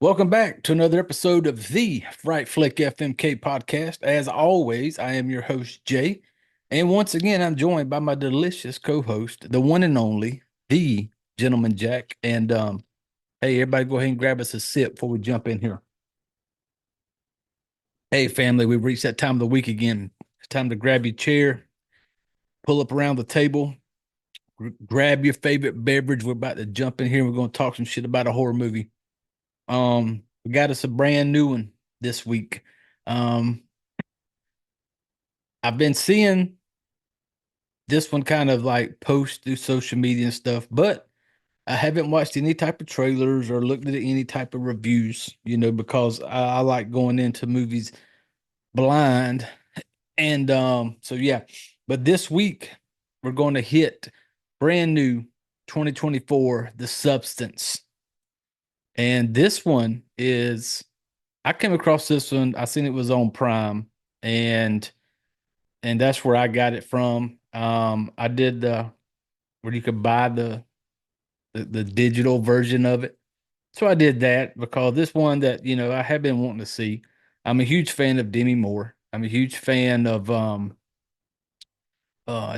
Welcome back to another episode of the Fright Flick FMK podcast. As always, I am your host, Jay. And once again, I'm joined by my delicious co host, the one and only, the gentleman Jack. And hey, everybody, go ahead and grab us a sip before we jump in here. Hey, family, we've reached that time of the week again. It's time to grab your chair, pull up around the table, grab your favorite beverage. We're about to jump in here. And we're going to talk some shit about a horror movie. We got us a brand new one this week. Um, I've been seeing this one kind of like post through social media and stuff, but I haven't watched any type of trailers or looked at any type of reviews, because I like going into movies blind. And so yeah, but this week we're going to hit brand new 2024 The Substance. And this one is I came across this one. I seen it was on Prime, and that's where I got it from. I did the where you could buy the digital version of it. So I did that because this one that I have been wanting to see. I'm a huge fan of Demi Moore. I'm a huge fan of I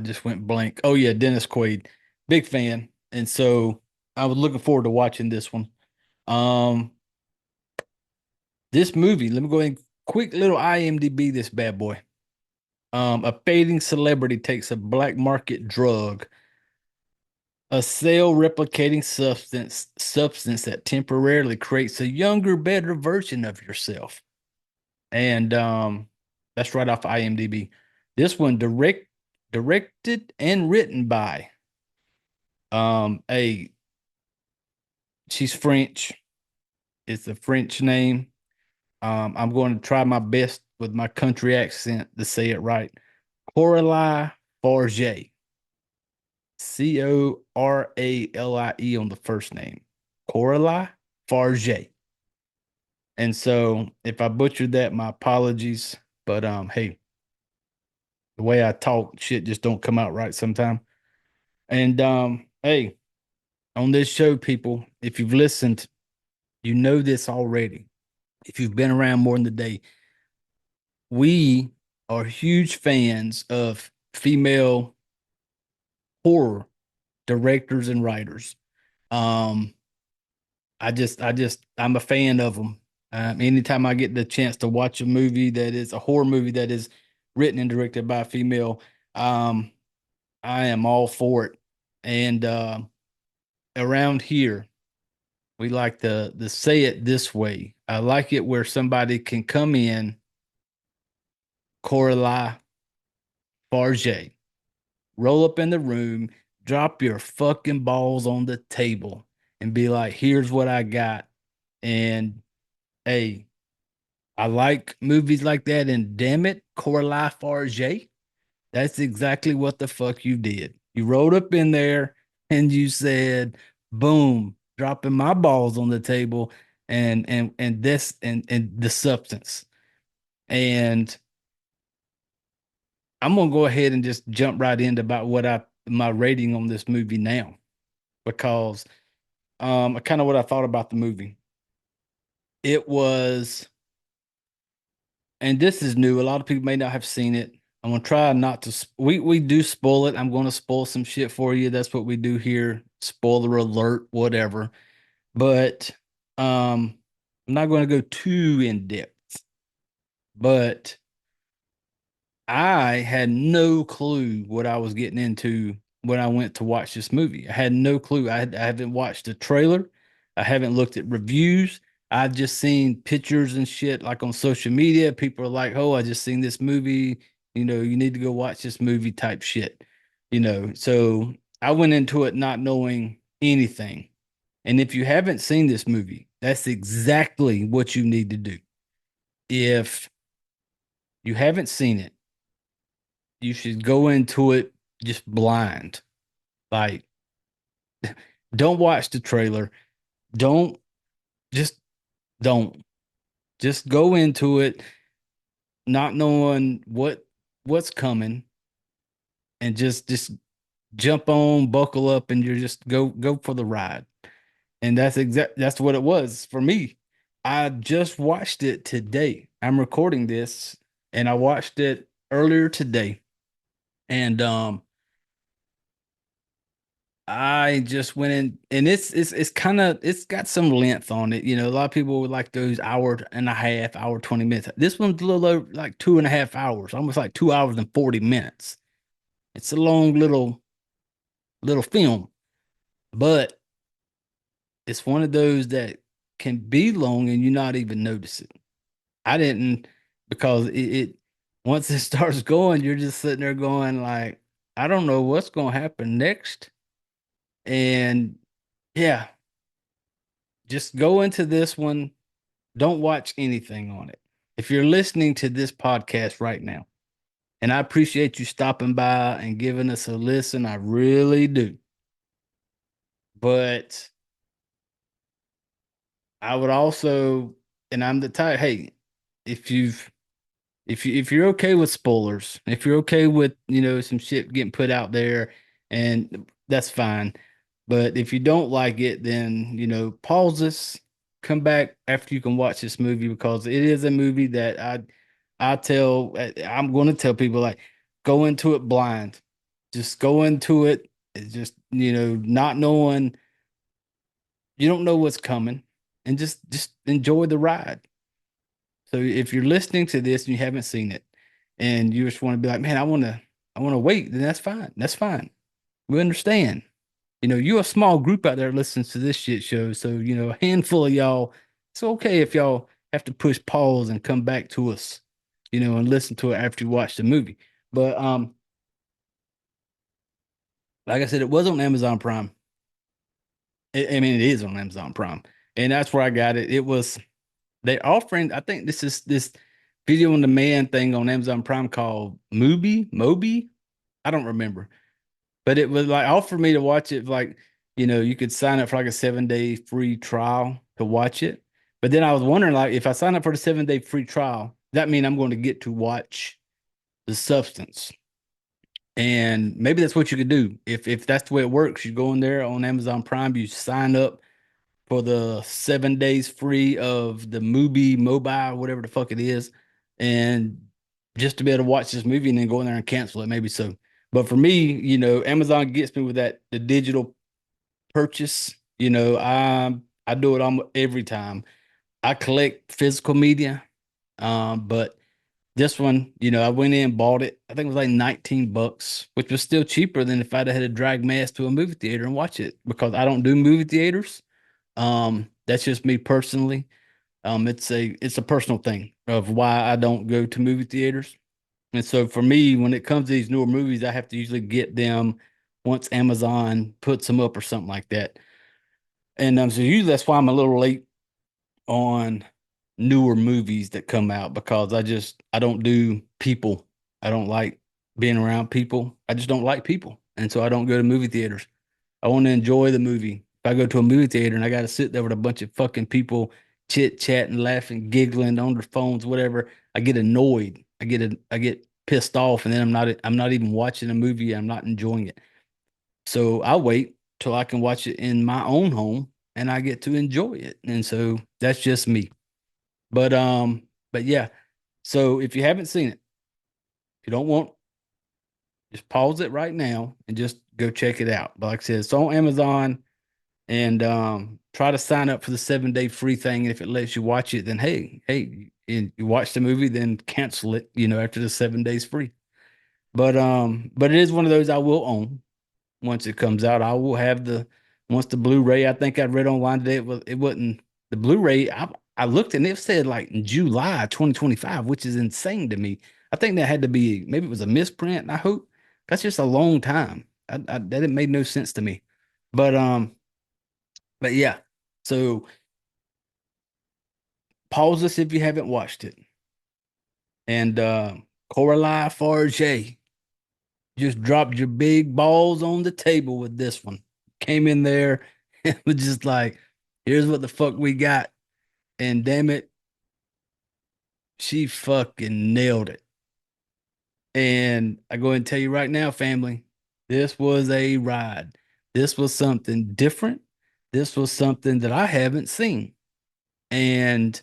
just went blank. Oh yeah, Dennis Quaid. Big fan. And so I was looking forward to watching this one. Um this movie, let me go ahead and quick little IMDb this bad boy. A fading celebrity takes a black market drug, a cell replicating substance that temporarily creates a younger, better version of yourself. And that's right off IMDb. This one directed and written by a she's French. It's a French name. I'm going to try my best with my country accent to say it right. Coralie Farge. Coralie on the first name. Coralie Farge. And so if I butchered that, my apologies. But hey, the way I talk, shit just don't come out right sometimes. And hey, on this show, people, if you've listened, you know this already. If you've been around more than the day, we are huge fans of female horror directors and writers. Um, I'm a fan of them. Anytime I get the chance to watch a movie that is a horror movie that is written and directed by a female, um, I am all for it. And around here, we like to say it this way. I like it where somebody can come in, Coralie Farge, roll up in the room, drop your fucking balls on the table, and be like, "Here's what I got." And hey, I like movies like that. And damn it, Coralie Farge, that's exactly what the fuck you did. You rolled up in there and you said, boom, dropping my balls on the table and this and the substance. And I'm gonna go ahead and just jump right into about what I my rating on this movie now because kind of what I thought about the movie. It was, and this is new. A lot of people may not have seen it. I'm gonna try not to. We do spoil it. I'm gonna spoil some shit for you. That's what we do here. Spoiler alert, whatever. But I'm not gonna go too in depth. But I had no clue what I was getting into when I went to watch this movie. I had no clue. I haven't watched the trailer. I haven't looked at reviews. I've just seen pictures and shit like on social media. People are like, "Oh, I just seen this movie. You need to go watch this movie," type shit. So I went into it not knowing anything. And if you haven't seen this movie, that's exactly what you need to do. If you haven't seen it, you should go into it just blind. Like, don't watch the trailer. Don't just don't just go into it not knowing what's coming and just jump on, buckle up, and you're just go for the ride. And that's what it was for me. I just watched it today. I'm recording this and I watched it earlier today. And I just went in and it's kind of it's got some length on it. You know, a lot of people would like those hour and a half, hour 20 minutes. This one's a little over like 2.5 hours, almost like 2 hours and 40 minutes. It's a long little film, but it's one of those that can be long and you not even notice it. I didn't because it once it starts going, you're just sitting there going like, I don't know what's gonna happen next. And yeah, just go into this one. Don't watch anything on it. If you're listening to this podcast right now, and I appreciate you stopping by and giving us a listen, I really do. But I would also, and I'm the type, hey, if you've if you're okay with spoilers, if you're okay with, some shit getting put out there, and that's fine. But if you don't like it, then, pause this, come back after you can watch this movie because it is a movie that I'm going to tell people like go into it blind. Just go into it, just, not knowing, you don't know what's coming, and just enjoy the ride. So if you're listening to this and you haven't seen it and you just want to be like, man, I want to wait, then that's fine. That's fine. We understand. You're a small group out there listening to this shit show. So, a handful of y'all, it's okay if y'all have to push pause and come back to us, and listen to it after you watch the movie. But like I said, it was on Amazon Prime. I mean, it is on Amazon Prime. And that's where I got it. It was they offering, I think this is this video on demand thing on Amazon Prime called Moby. I don't remember, but it was like offered me to watch it. Like, you could sign up for like a 7 day free trial to watch it. But then I was wondering, like, if I sign up for the 7 day free trial, that mean I'm going to get to watch the substance. And maybe that's what you could do. If that's the way it works, you go in there on Amazon Prime, you sign up for the 7 days free of the movie mobile, whatever the fuck it is, and just to be able to watch this movie and then go in there and cancel it, maybe so. But for me, Amazon gets me with the digital purchase. I do it almost every time. I collect physical media, but this one, I went in, bought it. I think it was like 19 bucks, which was still cheaper than if I'd had to drag my ass to a movie theater and watch it because I don't do movie theaters. That's just me personally. It's a personal thing of why I don't go to movie theaters. And so for me, when it comes to these newer movies, I have to usually get them once Amazon puts them up or something like that. And so usually that's why I'm a little late on newer movies that come out because I don't do people. I don't like being around people. I just don't like people. And so I don't go to movie theaters. I want to enjoy the movie. If I go to a movie theater and I got to sit there with a bunch of fucking people chit chatting, laughing, giggling on their phones, whatever, I get annoyed. I get pissed off, and then I'm not even watching a movie. I'm not enjoying it. So I wait till I can watch it in my own home, and I get to enjoy it. And so that's just me. But yeah. So if you haven't seen it, if you don't want, just pause it right now and just go check it out. But like I said, it's on Amazon. And try to sign up for the 7 day free thing. And if it lets you watch it, then hey, and you watch the movie, then cancel it, after the 7 days free. But it is one of those I will own once it comes out. I will have once the Blu-ray. I think I read online today it wasn't the Blu-ray. I looked and it said like in July 2025, which is insane to me. I think that had to be maybe it was a misprint. I hope that's just a long time. That didn't made no sense to me. But but yeah, so pause this if you haven't watched it. And Coralie Farge just dropped your big balls on the table with this one. Came in there and was just like, here's what the fuck we got. And damn it, she fucking nailed it. And I go ahead and tell you right now, family, this was a ride. This was something different. This was something that I haven't seen. And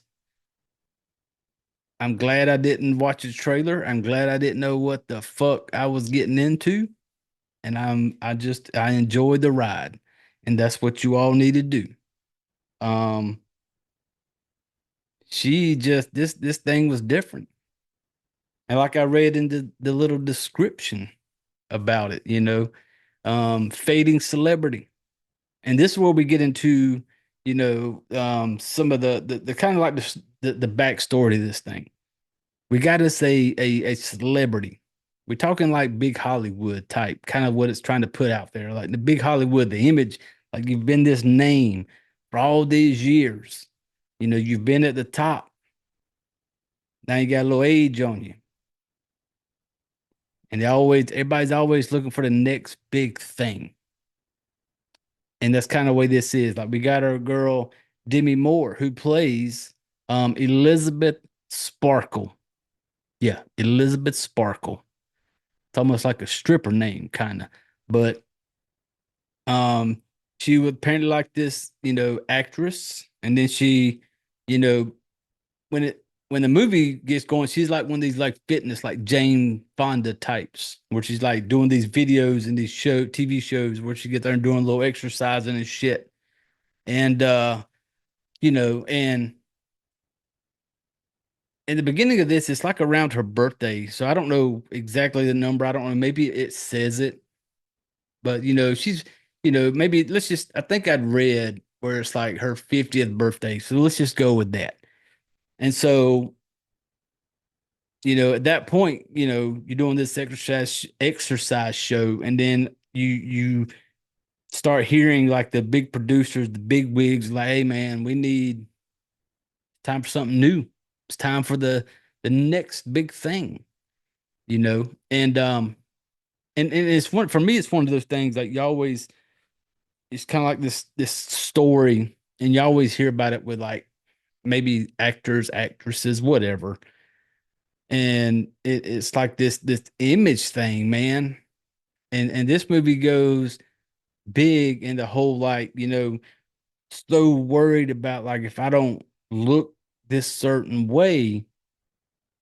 I'm glad I didn't watch the trailer. I'm glad I didn't know what the fuck I was getting into. And I enjoyed the ride. And that's what you all need to do. Um, she just this thing was different. And like I read in the little description about it, fading celebrity. And this is where we get into, some of the kind of like the backstory to this thing. We got to say a celebrity. We're talking like big Hollywood type, kind of what it's trying to put out there. Like the big Hollywood, the image, like you've been this name for all these years. You've been at the top. Now you got a little age on you. And everybody's always looking for the next big thing. And that's kind of the way this is. Like we got our girl Demi Moore who plays Elizabeth Sparkle. Yeah, Elizabeth Sparkle. It's almost like a stripper name, kind of. But um, she was apparently like this, actress, and then she, you know, when it when the movie gets going, she's like one of these like fitness, like Jane Fonda types, where she's like doing these videos and these TV shows where she gets there and doing a little exercising and shit. And and in the beginning of this, it's like around her birthday. So I don't know exactly the number. I don't know. Maybe it says it, but she's, maybe let's just, I think I'd read where it's like her 50th birthday. So let's just go with that. And so, at that point, you're doing this exercise show, and then you start hearing like the big producers, the big wigs, like, hey man, we need time for something new. It's time for the next big thing, and it's one for me, it's one of those things like you always, it's kind of like this story, and you always hear about it with like maybe actors, actresses, whatever. And it's like this image thing, man. And this movie goes big in the whole like, so worried about like if I don't look this certain way,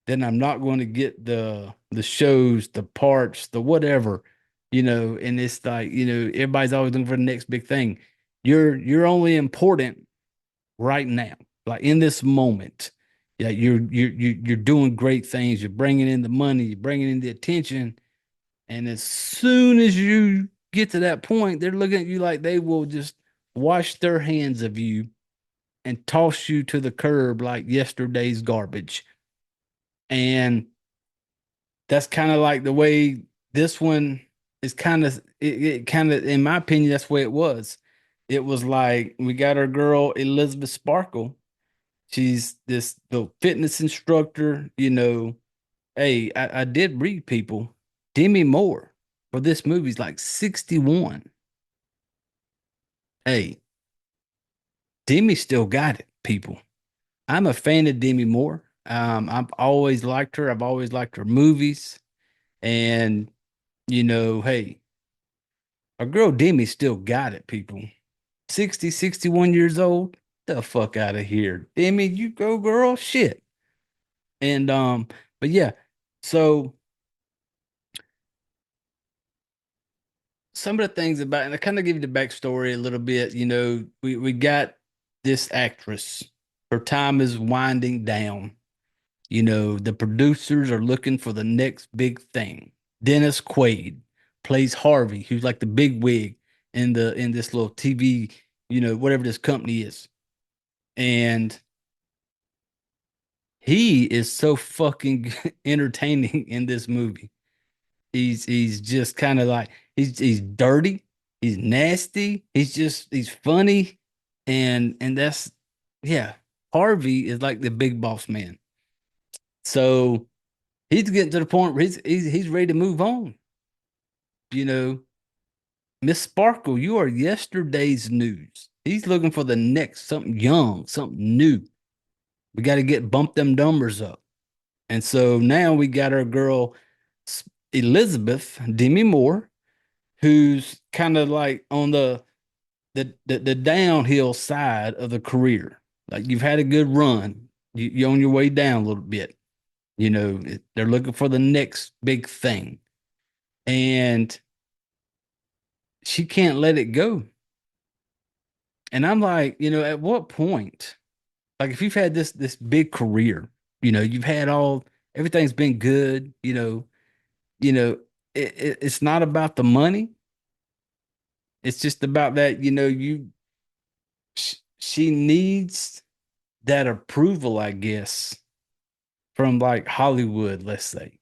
then I'm not going to get the shows, the parts, the whatever, and it's like, everybody's always looking for the next big thing. You're only important right now, like in this moment. Yeah, you're doing great things. You're bringing in the money, you're bringing in the attention, and as soon as you get to that point, they're looking at you like they will just wash their hands of you and toss you to the curb like yesterday's garbage. And that's kind of like the way this one is kind of it kind of, in my opinion, that's the way it was. It was like we got our girl Elizabeth Sparkle. She's this the fitness instructor, Hey, I did read people. Demi Moore for this movie's like 61. Hey, Demi still got it, people. I'm a fan of Demi Moore. I've always liked her. I've always liked her movies. And, hey, our girl Demi still got it, people. 60, 61 years old. The fuck out of here. Demi, you go, girl. Shit. And but yeah, so some of the things about, and I kind of give you the backstory a little bit. We got this actress. Her time is winding down. The producers are looking for the next big thing. Dennis Quaid plays Harvey, who's like the big wig in this little TV, whatever this company is. And he is so fucking entertaining in this movie. He's just kind of like he's dirty, he's nasty, he's funny, and that's, yeah. Harvey is like the big boss man. So he's getting to the point where he's ready to move on. You know, Miss Sparkle, you are yesterday's news. He's looking for the next something young, something new. We got to get bump them numbers up. And so now we got our girl Elizabeth Demi Moore, who's kind of like on the downhill side of the career. Like you've had a good run. You're on your way down a little bit. They're looking for the next big thing. And she can't let it go. And I'm like, at what point? Like if you've had this big career, you've had all everything's been good, you know, it's not about the money. It's just about that, she needs that approval, I guess, from like Hollywood, let's say,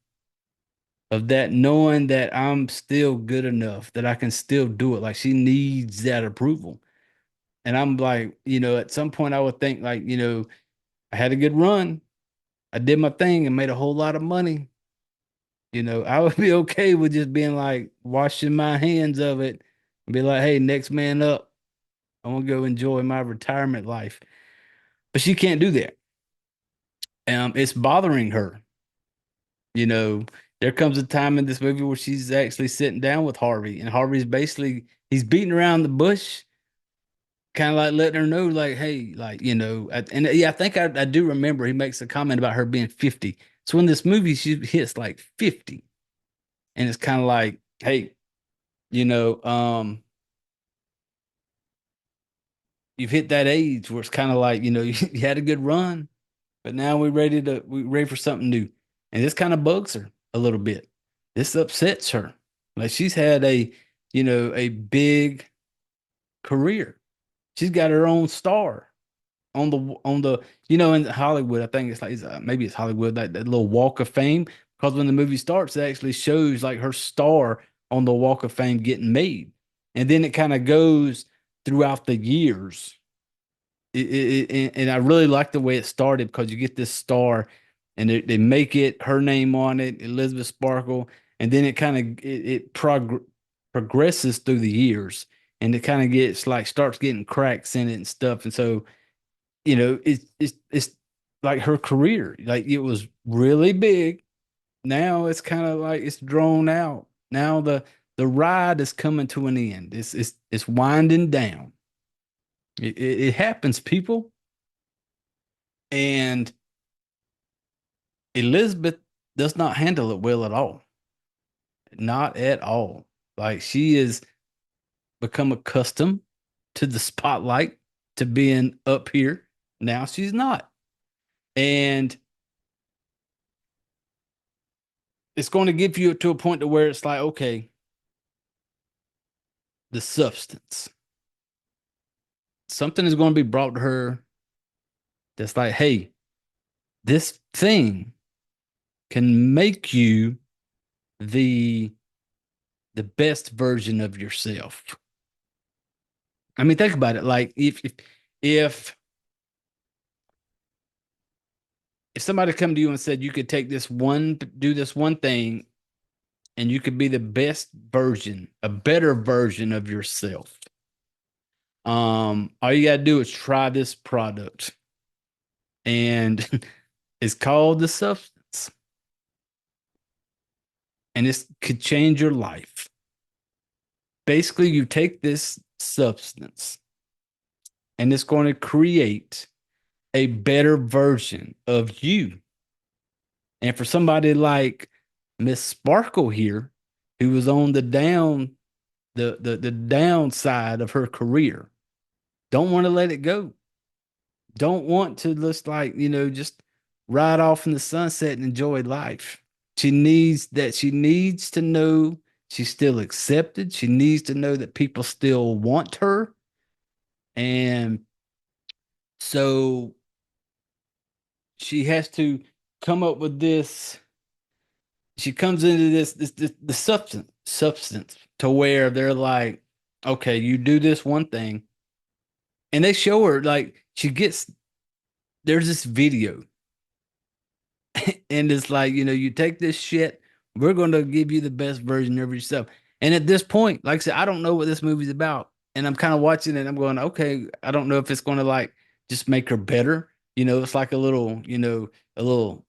of that knowing that I'm still good enough that I can still do it. Like she needs that approval. And I'm like, at some point I would think like, I had a good run. I did my thing and made a whole lot of money. I would be okay with just being like washing my hands of it and be like, hey, next man up. I want to go enjoy my retirement life. But she can't do that. It's bothering her. You know, there comes a time in this movie where she's actually sitting down with Harvey, and Harvey's basically he's beating around the bush, kind of like letting her know, like, hey, like, and yeah, I think I do remember he makes a comment about her being 50. So in this movie, she hits like 50, and it's kind of like, hey, you know, um, you've hit that age where it's kind of like, you had a good run, but now we're ready for something new. And this kind of bugs her a little bit. This upsets her. Like she's had a big career. She's got her own star on the in Hollywood. I think maybe it's Hollywood, like that little Walk of Fame. Because when the movie starts, it actually shows like her star on the Walk of Fame getting made, and then it kind of goes throughout the years. And I really like the way it started because you get this star, and they make it her name on it, Elizabeth Sparkle, and then it kind of progresses through the years, and it kind of gets like starts getting cracks in it and stuff, and so it's like her career. Like it was really big. Now it's kind of like it's drawn out. Now the ride is coming to an end. It's winding down. It happens, people. And Elizabeth does not handle it well at all. Not at all. Like she is become accustomed to the spotlight, to being up here. Now she's not. And it's going to get you to a point to where it's like, okay, the substance. Something is going to be brought to her that's like, hey, this thing can make you the the best version of yourself. I mean, think about it. Like if if somebody come to you and said you could do this one thing, and you could be the best version, a better version of yourself. All you gotta do is try this product, and it's called the substance, and it could change your life. Basically, you take this substance, and it's going to create a better version of you. And for somebody like Miss Sparkle here, who was on the downside of her career, don't want to let it go. Don't want to just just ride off in the sunset and enjoy life. She needs to know she's still accepted. She needs to know that people still want her. And so she has to come up with this. She comes into this the substance to where they're like, okay, you do this one thing, and they show her like she gets there's this video, and it's like you take this shit, we're going to give you the best version of yourself. And at this point, like I said, I don't know what this movie's about, and I'm kind of watching it and I'm going, okay, I don't know if it's going to like just make her better. It's like a little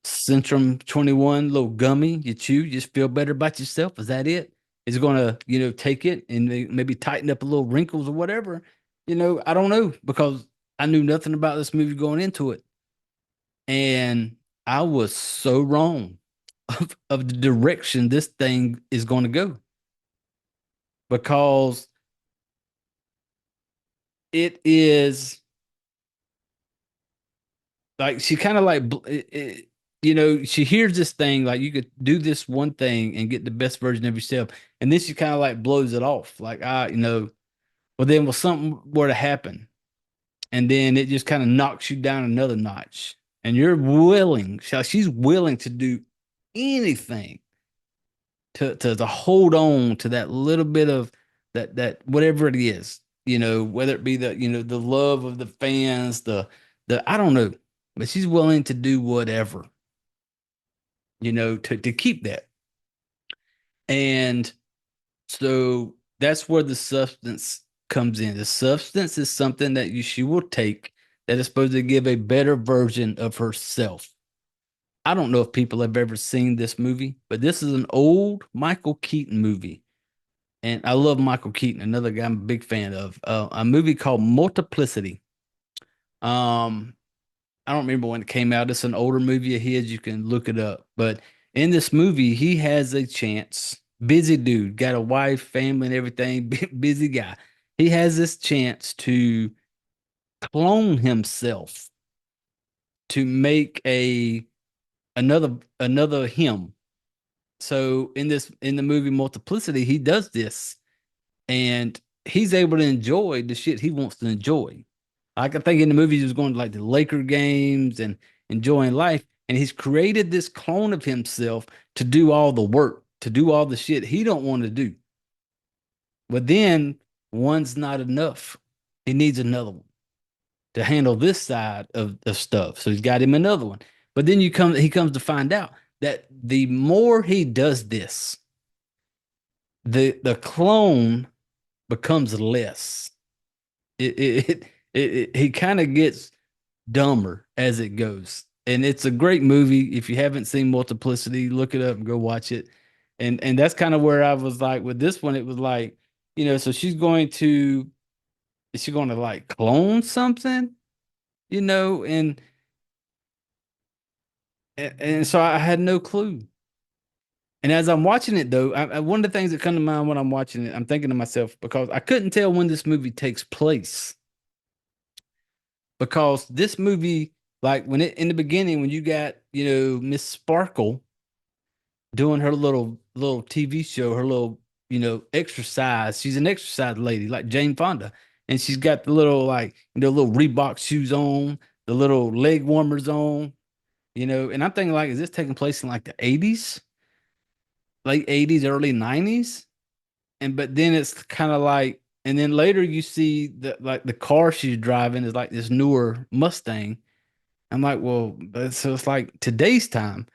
Centrum 21 little gummy you chew, you just feel better about yourself. Is that it? Is it going to take it and maybe tighten up a little wrinkles or whatever? I don't know, because I knew nothing about this movie going into it. And I was so wrong of the direction this thing is going to go because it is like she kind of like she hears this thing like you could do this one thing and get the best version of yourself, and then she kind of like blows it off like well then, well, something were to happen, and then it just kind of knocks you down another notch, and you're willing, she's willing to do anything to hold on to that little bit of that whatever it is, whether it be the love of the fans, the I don't know, but she's willing to do whatever, to keep that. And so that's where the substance comes in. The substance is something that she will take that is supposed to give a better version of herself. I don't know if people have ever seen this movie, but this is an old Michael Keaton movie. And I love Michael Keaton, another guy I'm a big fan of. A movie called Multiplicity. Um, I don't remember when it came out. It's an older movie of his. You can look it up. But in this movie, he has a chance. Busy dude, got a wife, family, and everything. Busy guy. He has this chance to clone himself to make another him. So in the movie Multiplicity, he does this and he's able to enjoy the shit he wants to enjoy. Like I think in the movie he was going to like the Laker games and enjoying life, and he's created this clone of himself to do all the work, to do all the shit he don't want to do. But then one's not enough. He needs another one to handle this side of stuff. So he's got him another one. But then he comes to find out that the more he does this, the clone becomes less. He kind of gets dumber as it goes. And it's a great movie. If you haven't seen Multiplicity, look it up and go watch it. And that's kind of where I was like with this one, it was like, so is she going to like clone something, and and so I had no clue. And as I'm watching it though, one of the things that come to mind when I'm watching it, I'm thinking to myself because I couldn't tell when this movie takes place because this movie, like when it in the beginning, when you got Miss Sparkle doing her little TV show, her little exercise. She's an exercise lady like Jane Fonda, and she's got the little like little Reebok shoes on, the little leg warmers on, And I'm thinking like, is this taking place in like the 80s, late 80s, early 90s? And but then it's kind of like, and then later you see the car she's driving is like this newer Mustang. I'm like, well, so it's like today's time.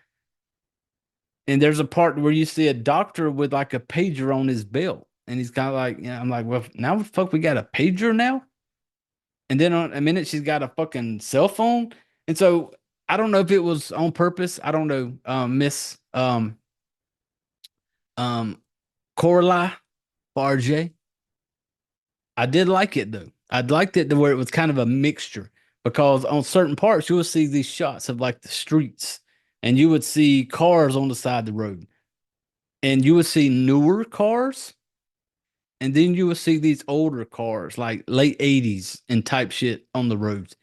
And there's a part where you see a doctor with like a pager on his belt, and he's kind of like, I'm like, well, now the fuck we got a pager now, and then on a minute she's got a fucking cell phone, and so I don't know if it was on purpose. I don't know, Miss um Coralie Farge. I did like it though. I liked it to where it was kind of a mixture because on certain parts you will see these shots of like the streets, and you would see cars on the side of the road, and you would see newer cars, and then you would see these older cars, like late 80s and type shit on the roads.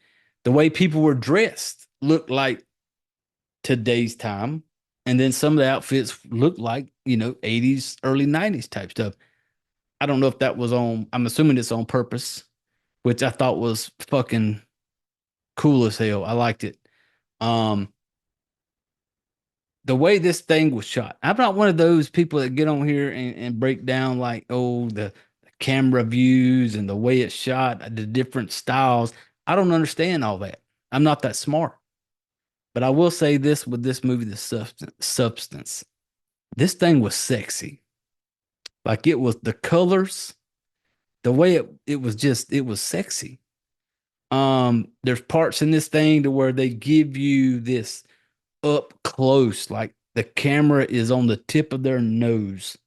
The way people were dressed looked like today's time. And then some of the outfits looked like, 80s, early 90s type stuff. I don't know if that was I'm assuming it's on purpose, which I thought was fucking cool as hell. I liked it. Um, the way this thing was shot. I'm not one of those people that get on here and break down like, oh, the camera views and the way it's shot, the different styles. I don't understand all that. I'm not that smart. But I will say this with this movie, the substance. This thing was sexy. Like it was the colors, the way it was sexy. There's parts in this thing to where they give you this up close, like the camera is on the tip of their nose,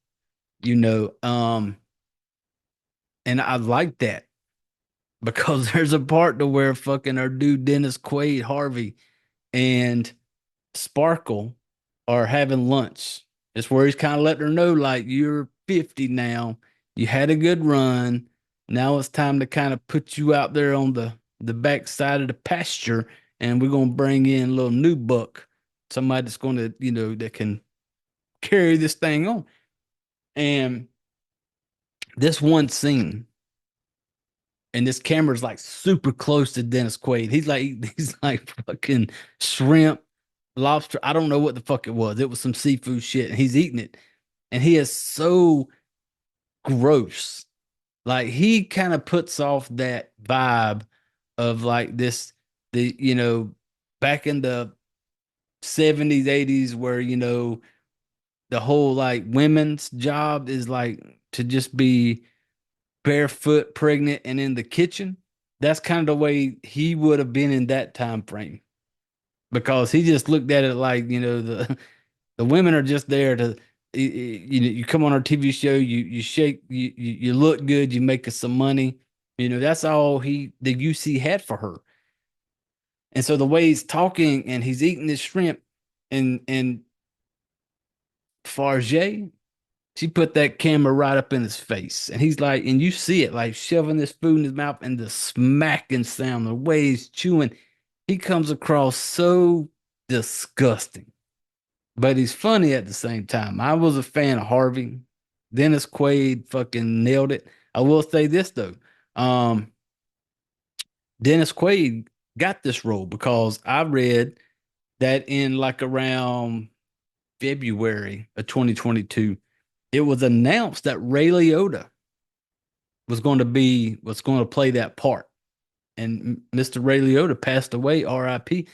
you know. And I like that. because there's a part to where fucking our dude Dennis Quaid, Harvey, and Sparkle are having lunch. It's where he's kind of letting her know, like, you're 50 now. You had a good run. Now it's time to kind of put you out there on the back side of the pasture, and we're gonna bring in a little new buck, somebody that's gonna, that can carry this thing on. And this one scene, and this camera's like super close to Dennis Quaid. He's like fucking shrimp, lobster. I don't know what the fuck it was. It was some seafood shit, and he's eating it, and he is so gross. Like he kind of puts off that vibe of like this, the back in the 70s, 80s, where the whole like women's job is like to just be barefoot, pregnant, and in the kitchen. That's kind of the way he would have been in that time frame, because he just looked at it like, the women are just there to, you come on our TV show, you shake, you look good, you make us some money. That's all the UC had for her. And so the way he's talking and he's eating this shrimp, and Farge, she put that camera right up in his face, and he's like, and you see it like shoving this food in his mouth, and the smacking sound, the way he's chewing, he comes across so disgusting, but he's funny at the same time. I was a fan of Harvey. Dennis Quaid fucking nailed it. I will say this though, um, Dennis Quaid got this role because I read that in like around February of 2022, it was announced that Ray Liotta was going to play that part. And Mr. Ray Liotta passed away, R.I.P.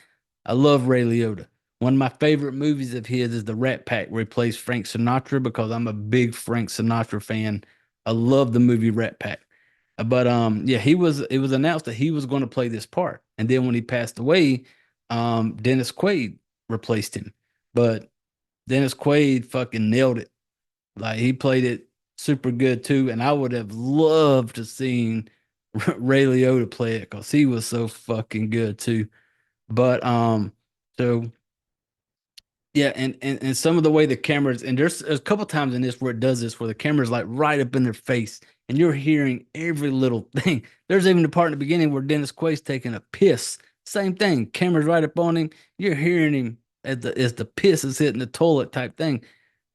I love Ray Liotta. One of my favorite movies of his is The Rat Pack, where he plays Frank Sinatra, because I'm a big Frank Sinatra fan. I love the movie Rat Pack. But yeah, it was announced that he was going to play this part. And then when he passed away, Dennis Quaid replaced him. But Dennis Quaid fucking nailed it. Like he played it super good too, and I would have loved to seen Ray Liotta play it because he was so fucking good too. But so yeah, and some of the way the cameras, and there's a couple times in this where it does this, where the camera's like right up in their face, and you're hearing every little thing. There's even the part in the beginning where Dennis Quaid's taking a piss. Same thing, camera's right up on him. You're hearing him as the piss is hitting the toilet type thing.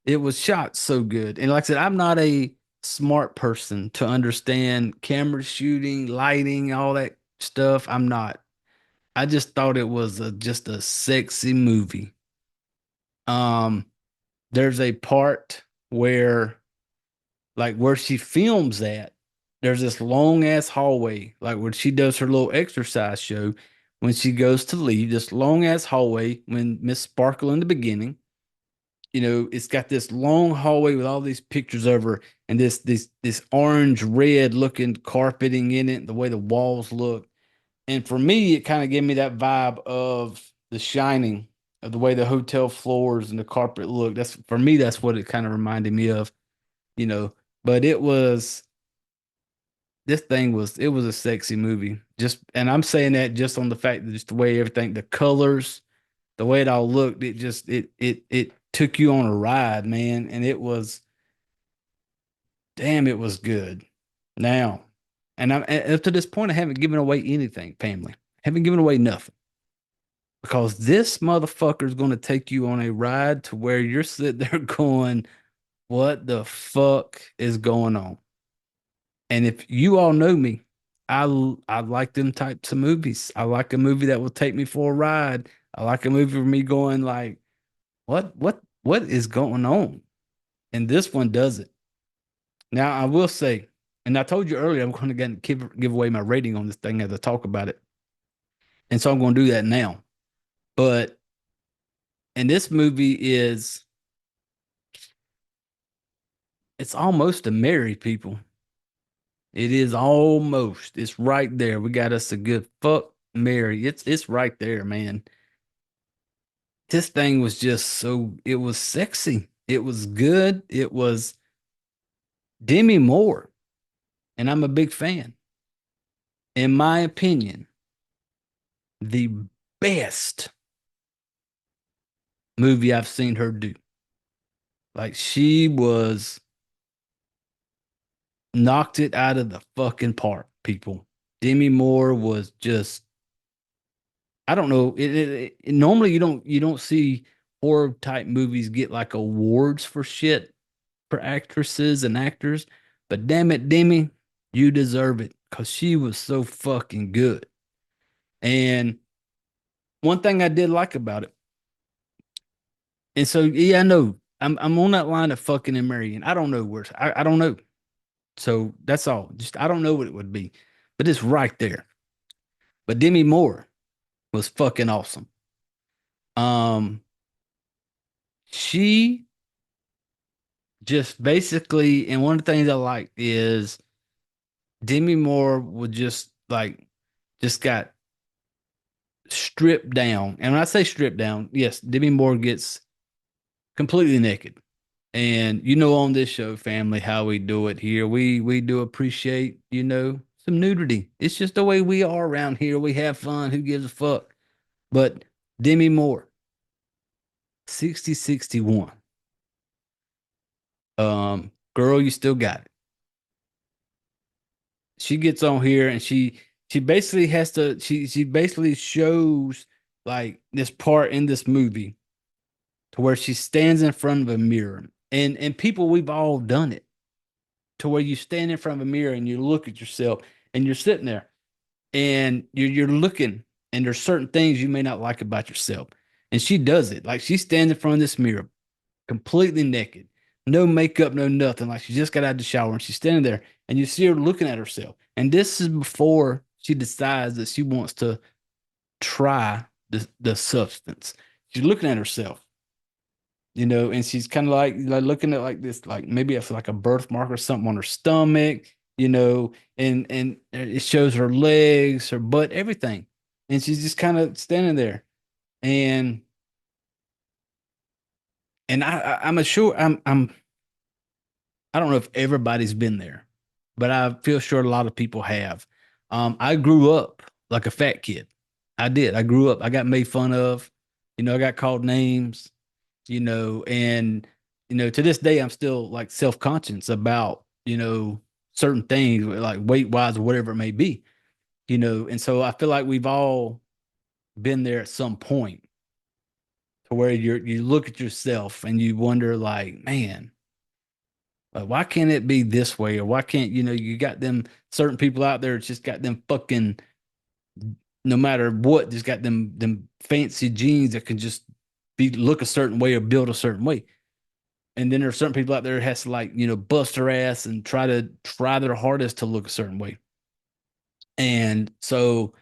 It was shot so good. And like I said, I'm not a smart person to understand camera shooting, lighting, all that stuff. I'm not. I just thought it was just a sexy movie. Um, there's a part where, like, where she films at, there's this long ass hallway, like where she does her little exercise show. When she goes to leave, this long ass hallway, when Miss Sparkle in the beginning, it's got this long hallway with all these pictures of her, and this orange red looking carpeting in it, the way the walls look. And for me, it kind of gave me that vibe of The Shining, of the way the hotel floors and the carpet look. That's for me, that's what it kind of reminded me of, you know. But it was a sexy movie. And I'm saying that just on the fact that just the way everything, the colors, the way it all looked, it took you on a ride, man, and it was damn, it was good. Now, and up to this point, I haven't given away anything, family. Haven't given away nothing, because this motherfucker is going to take you on a ride to where you're sitting there going, "What the fuck is going on?" And if you all know me, I like them types of movies. I like a movie that will take me for a ride. I like a movie for me going like, what is going on? And this one does it. Now I will say, and I told you earlier, I'm going to give away my rating on this thing as I talk about it, and so I'm going to do that now. But and this movie it's almost a married people. It is almost. It's right there. We got us a good fuck Mary. It's right there, man. This thing was just so, it was sexy. It was good. It was Demi Moore, and I'm a big fan. in my opinion, the best movie I've seen her do. Like she was knocked it out of the fucking park, people. Demi Moore was just I don't know. Normally you don't see horror type movies get like awards for shit for actresses and actors, but damn it, Demi, you deserve it because she was so fucking good. And one thing I did like about it, and so yeah, I know I'm on that line of fucking and marrying. I don't know where I don't know. So that's all. Just I don't know what it would be, but it's right there. But Demi Moore was fucking awesome. Um, she just basically, and one of the things I like is Demi Moore would just got stripped down. And when I say stripped down, yes, Demi Moore gets completely naked. And you know, on this show, family, how we do it here, we do appreciate, some nudity. It's just the way we are around here. We have fun. Who gives a fuck? But Demi Moore, 6061. Girl, you still got it. She gets on here and she basically has to she basically shows like this part in this movie to where she stands in front of a mirror. And people, we've all done it, to where you stand in front of a mirror and you look at yourself and you're sitting there and you're looking, and there's certain things you may not like about yourself. And she does it. Like she stands in front of this mirror completely naked, no makeup, no nothing. Like she just got out of the shower and she's standing there, and you see her looking at herself. And this is before she decides that she wants to try the substance. She's looking at herself, and she's kind of like looking at like this, like maybe it's like a birthmark or something on her stomach, and it shows her legs, her butt, everything. And she's just kind of standing there. And I'm sure I don't know if everybody's been there, but I feel sure a lot of people have. I grew up like a fat kid. I did. I grew up. I got made fun of. I got called names. And to this day, I'm still like self conscious about certain things, like weight wise or whatever it may be. And so I feel like we've all been there at some point, to where you look at yourself and you wonder, like, man, like, why can't it be this way? Or why can't, you got them certain people out there, it's just got them fucking, no matter what, just got them fancy jeans that can just be look a certain way or build a certain way. And then there's certain people out there that has to, like, bust their ass and try their hardest to look a certain way. And so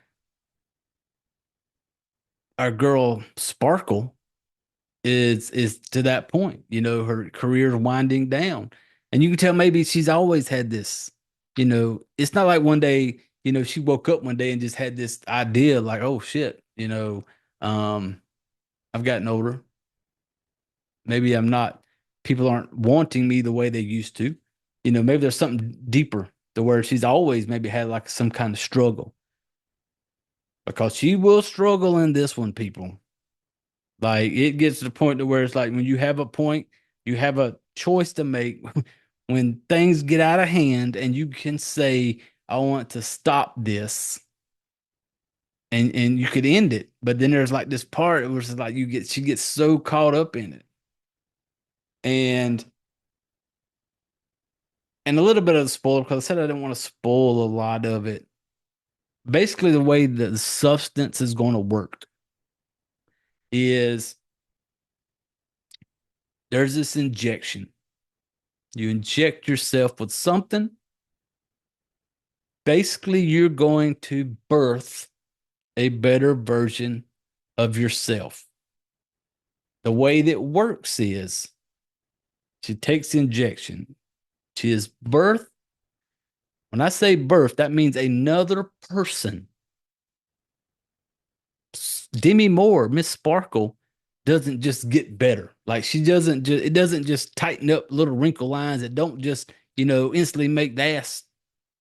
our girl Sparkle is to that point. Her career's winding down. And you can tell maybe she's always had this, it's not like one day, she woke up one day and just had this idea like, oh shit, um, I've gotten older. Maybe I'm not, people aren't wanting me the way they used to. Maybe there's something deeper, to where she's always maybe had like some kind of struggle, because she will struggle in this one, people. Like it gets to the point to where it's like when you have a point, you have a choice to make when things get out of hand, and you can say, I want to stop this, and you could end it. But then there's like this part where it's like she gets so caught up in it. And a little bit of the spoiler, because I said I didn't want to spoil a lot of it. Basically, the way the substance is going to work is there's this injection. You inject yourself with something. Basically, you're going to birth a better version of yourself. The way that works is she takes the injection. She is birth. When I say birth, that means another person. Demi Moore, Miss Sparkle, doesn't just get better. Like she doesn't just, it doesn't just tighten up little wrinkle lines. It don't just, instantly make the ass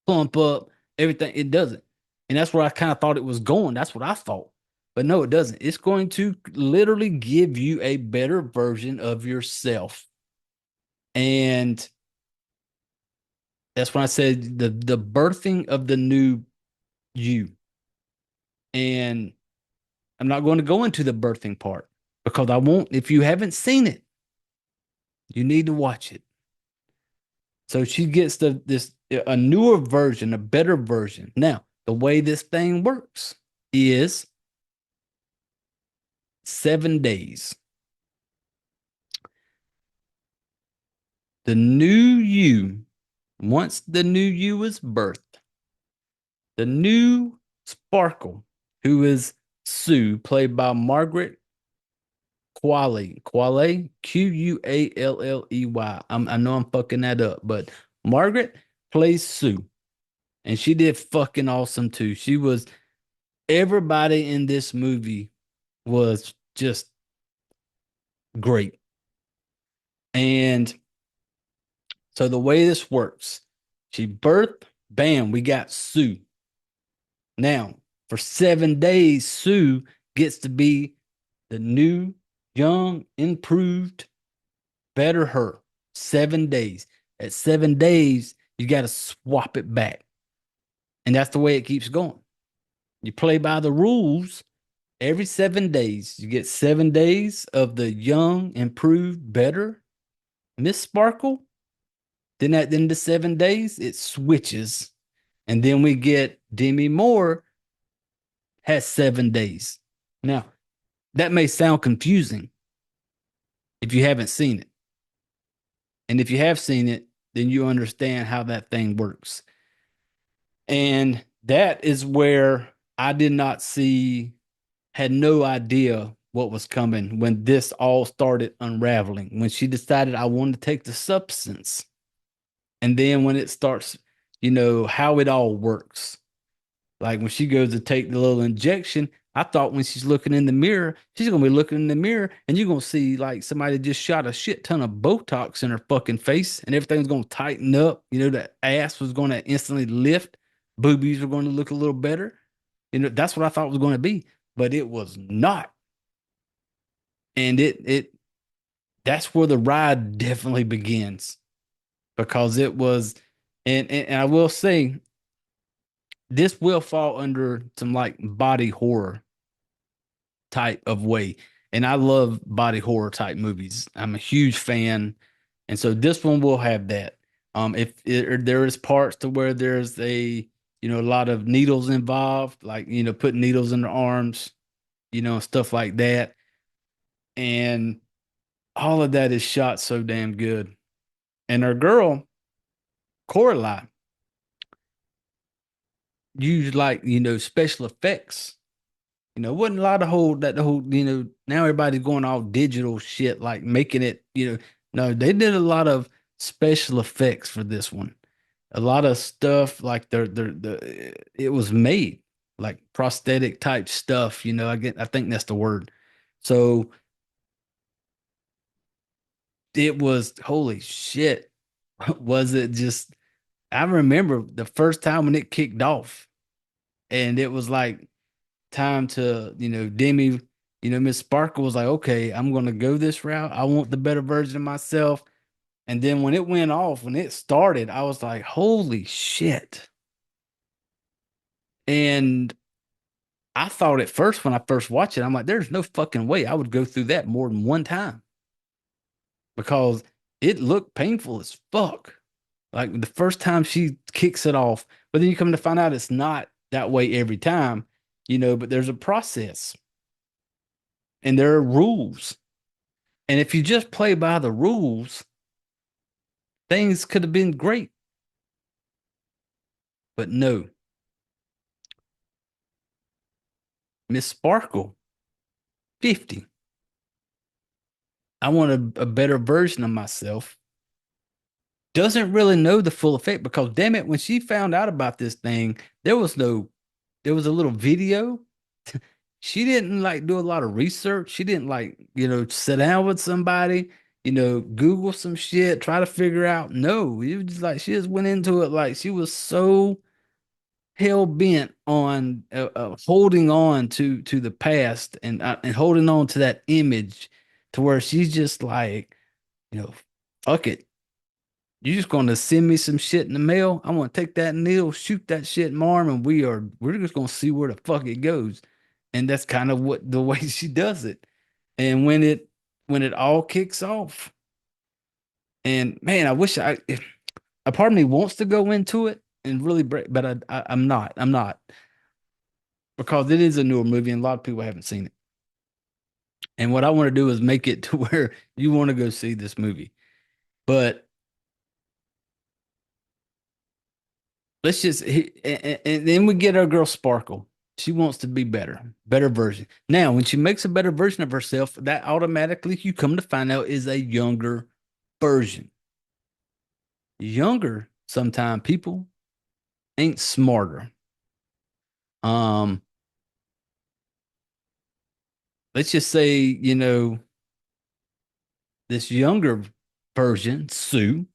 plump up, everything. It doesn't. And that's where I kind of thought it was going. That's what I thought. But no, it doesn't. It's going to literally give you a better version of yourself. And that's when I said the birthing of the new you. And I'm not going to go into the birthing part because I won't. If you haven't seen it, you need to watch it. So she gets this a newer version, a better version. Now, the way this thing works is 7 days. The new you, once the new you is birthed, the new Sparkle, who is Sue, played by Margaret Qualley, Qualley. I know I'm fucking that up, but Margaret plays Sue, and she did fucking awesome too. She was everybody in this movie was just great. And so the way this works, she birthed, bam, we got Sue. Now, for 7 days, Sue gets to be the new, young, improved, better her. 7 days. At 7 days, you got to swap it back. And that's the way it keeps going. You play by the rules. Every 7 days, you get 7 days of the young, improved, better Miss Sparkle. Then at the end of 7 days, it switches. And then we get Demi Moore has 7 days. Now, that may sound confusing if you haven't seen it. And if you have seen it, then you understand how that thing works. And that is where I did not see, had no idea what was coming when this all started unraveling. When she decided I wanted to take the substance. And then when it starts, how it all works. Like when she goes to take the little injection, I thought when she's looking in the mirror, she's gonna be looking in the mirror and you're gonna see like somebody just shot a shit ton of Botox in her fucking face and everything's gonna tighten up. The ass was gonna instantly lift, boobies were gonna look a little better. That's what I thought it was gonna be, but it was not. And it that's where the ride definitely begins because it was, and I will say this will fall under some like body horror type of way. And I love body horror type movies. I'm a huge fan. And so this one will have that. If there is parts to where there's a lot of needles involved, like, putting needles in the arms, stuff like that. And all of that is shot so damn good. And our girl, Coraline, used like, special effects. Wasn't a lot of the whole, now everybody's going all digital shit, like making it, no, they did a lot of special effects for this one. A lot of stuff like it was made like prosthetic type stuff, I think that's the word. So it was holy shit. Was it just, I remember the first time when it kicked off and it was like, time to, Demi, Miss Sparkle was like, okay, I'm going to go this route. I want the better version of myself. And then when it went off, when it started, I was like, holy shit. And I thought at first, when I first watched it, I'm like, there's no fucking way I would go through that more than one time because it looked painful as fuck. Like the first time she kicks it off, but then you come to find out it's not that way every time, but there's a process and there are rules. And if you just play by the rules, things could have been great. But no. Miss Sparkle, 50. I want a better version of myself. Doesn't really know the full effect because damn it, when she found out about this thing, there was a little video. She didn't like do a lot of research. She didn't like, sit down with somebody, Google some shit, try to figure out. No, it was just like she just went into it like she was so hell bent on holding on to the past and holding on to that image to where she's just like, you know, fuck it. You're just gonna send me some shit in the mail. I'm gonna take that needle, shoot that shit in my arm, and we're just gonna see where the fuck it goes. And that's kind of what the way she does it. And when it all kicks off, and man, I wish a part of me wants to go into it and really break, but I'm not. I'm not because it is a newer movie and a lot of people haven't seen it. And what I want to do is make it to where you want to go see this movie. But let's just and then we get our girl Sparkle. She wants to be better, better version. Now, when she makes a better version of herself, that automatically you come to find out is a younger version. Younger, sometimes people ain't smarter. Um, let's just say, this younger version, Sue,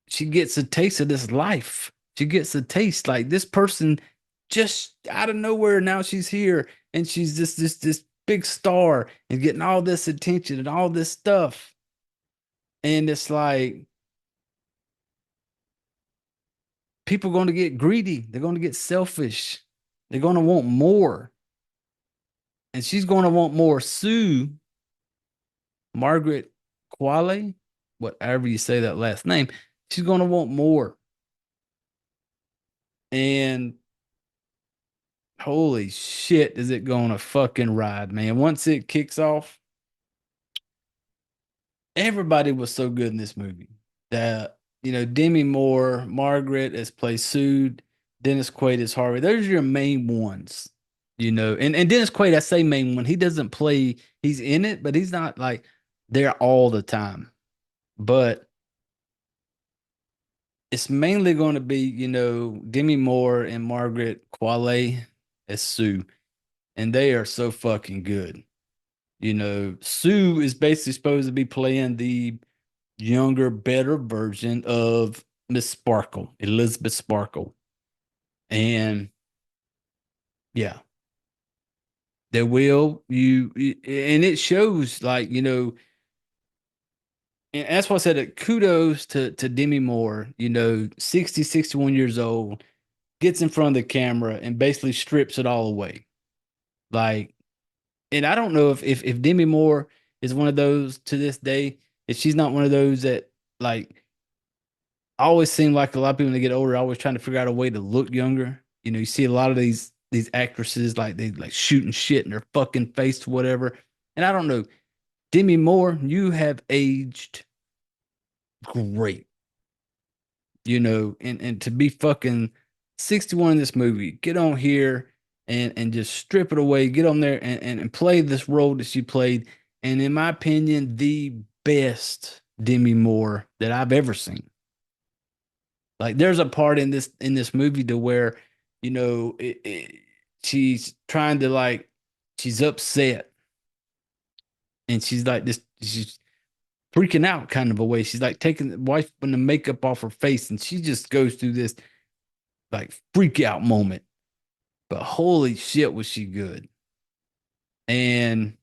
she gets a taste of this life. She gets a taste like this person just out of nowhere. Now she's here and she's this big star and getting all this attention and all this stuff. And it's like people are going to get greedy. They're going to get selfish. They're going to want more. And she's going to want more. Sue, Margaret Qualley, whatever you say that last name, she's going to want more. And holy shit, is it going to fucking ride, man. Once it kicks off, everybody was so good in this movie. That, Demi Moore, Margaret as play Sue, Dennis Quaid as Harvey. Those are your main ones, And Dennis Quaid, I say main one. He doesn't play, he's in it, but he's not like there all the time. But it's mainly going to be, Demi Moore and Margaret Qualley as Sue. And they are so fucking good. Sue is basically supposed to be playing the younger, better version of Miss Sparkle, Elizabeth Sparkle. And yeah, they will and it shows like, and that's why I said that kudos to Demi Moore, 60, 61 years old, gets in front of the camera and basically strips it all away. Like, and I don't know if Demi Moore is one of those to this day, if she's not one of those that like I always seem like a lot of people when they get older, are always trying to figure out a way to look younger. You see a lot of these actresses like they like shooting shit in their fucking face, whatever. And I don't know, Demi Moore, you have aged great, and to be fucking 61 in this movie, get on here and just strip it away, get on there and play this role that she played. And in my opinion, the best Demi Moore that I've ever seen. Like there's a part in this movie to where, she's trying to like she's upset and she's like this she's freaking out kind of a way. She's like wiping the makeup off her face and she just goes through this like freak out moment. But holy shit, was she good. And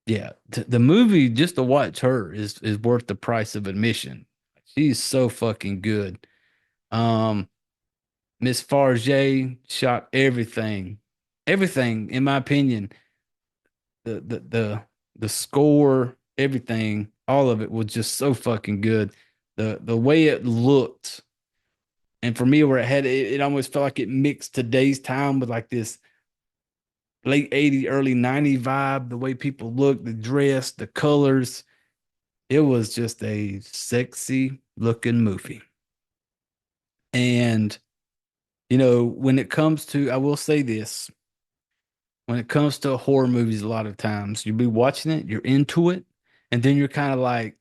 yeah, the movie just to watch her is worth the price of admission. She's so fucking good. Um Miss Farge shot everything. Everything, in my opinion, the score, everything, all of it was just so fucking good. The way it looked, and for me, where it almost felt like it mixed today's time with like this late 80s, early 90s vibe, the way people look, the dress, the colors. It was just a sexy looking movie. And, when it comes to, I will say this, when it comes to horror movies, a lot of times you'll be watching it, you're into it, and then you're kind of like,